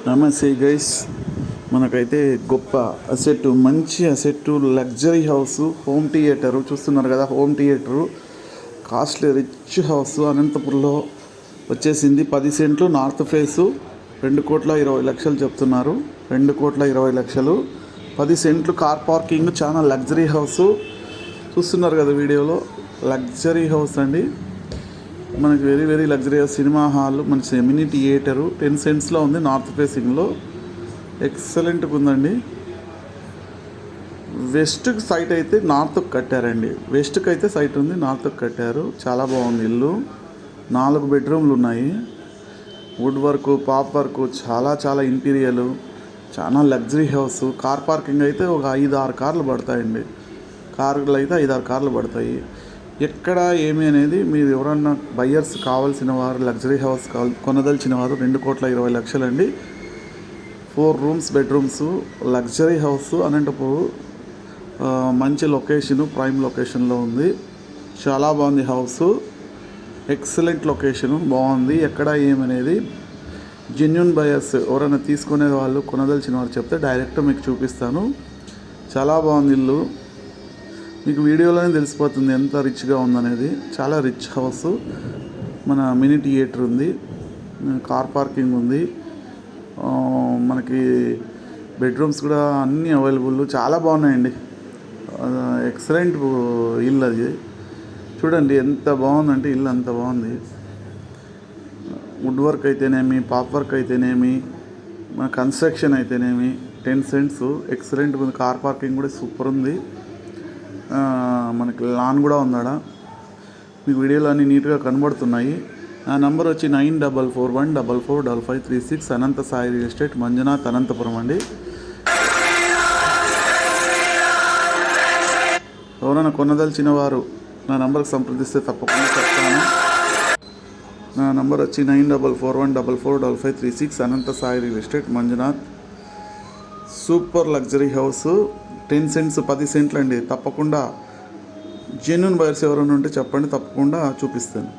నమస్తే గైస్, మనకైతే గొప్ప అసెట్, మంచి asset, luxury house, home theatre చూస్తున్నారు కదా. Home theatre costly rich house అనంతపురంలో వచ్చేసింది. 10 సెంట్లు నార్త్ ఫేసు 2,20,00,000 చెప్తున్నారు. 2,20,00,000 10 సెంట్లు, కార్ పార్కింగ్, చాలా లగ్జరీ హౌస్ చూస్తున్నారు కదా వీడియోలో. లగ్జరీ హౌస్ అండి, మనకి very very luxury cinema hall, మన మినీ థియేటరు 10 సెంట్స్లో ఉంది. నార్త్ ఫేసింగ్లో ఎక్సలెంట్గా ఉందండి. వెస్ట్కి సైట్ అయితే నార్త్కి కట్టారండి. వెస్ట్కి అయితే సైట్ ఉంది, నార్త్కి కట్టారు. చాలా బాగుంది ఇల్లు. 4 బెడ్రూమ్లు ఉన్నాయి. వుడ్ వర్క్, పాప్ వర్క్, చాలా చాలా ఇంటీరియర్, చాలా లగ్జరీ హౌస్. కార్ పార్కింగ్ అయితే ఒక 5-6 కార్లు పడతాయండి. కార్లు అయితే 5-6 కార్లు పడతాయి. ఎక్కడ ఏమి అనేది మీరు ఎవరన్నా బయ్యర్స్ కావాల్సిన వారు, లగ్జరీ హౌస్ కొనదలిచిన వారు 2,20,00,000 అండి. 4 rooms, bedrooms, luxury house Anantapur. మంచి లొకేషను, ప్రైమ్ లొకేషన్లో ఉంది. చాలా బాగుంది హౌస్. ఎక్సలెంట్ లొకేషను, బాగుంది. ఎక్కడ ఏమనేది జెన్యూన్ బయర్స్ ఎవరైనా తీసుకునే వాళ్ళు, కొనదలిచిన వారు చెప్తే డైరెక్ట్ మీకు చూపిస్తాను. చాలా బాగుంది ఇల్లు. మీకు వీడియోలోనే తెలిసిపోతుంది ఎంత రిచ్గా ఉందనేది. చాలా రిచ్ హౌస్. మన మినీ థియేటర్ ఉంది, కార్ పార్కింగ్ ఉంది, మనకి బెడ్రూమ్స్ కూడా అన్నీ అవైలబుల్. చాలా బాగున్నాయండి. ఎక్సలెంట్ ఇల్లు అది. చూడండి ఎంత బాగుందంటే ఇల్లు, అంత బాగుంది. వుడ్ వర్క్ అయితేనేమి, పాప్ వర్క్ అయితేనేమి, మన కన్స్ట్రక్షన్ అయితేనేమి 10 సెంట్స్ ఎక్సలెంట్ ఉంది. కార్ పార్కింగ్ కూడా సూపర్ ఉంది. మనకి లాన్ కూడా ఉందాడ. మీకు వీడియోలు అన్నీ నీట్గా కనబడుతున్నాయి. నా నెంబర్ వచ్చి 9441445536. అనంత సాయి రియల్ ఎస్టేట్, మంజునాథ్, అనంతపురం అండి. ఎవరైనా కొనదలిచిన వారు నా నెంబర్కి సంప్రదిస్తే తప్పకుండా చెప్తాను. నా నెంబర్ వచ్చి 9441445536. Anantha Sai real estate, Manjunath. Super luxury house, 10 cents, 10 సెంట్లు అండి. తప్పకుండా జెన్యూన్ బయర్స్ ఎవరైనా ఉంటే చెప్పండి, తప్పకుండా చూపిస్తాను.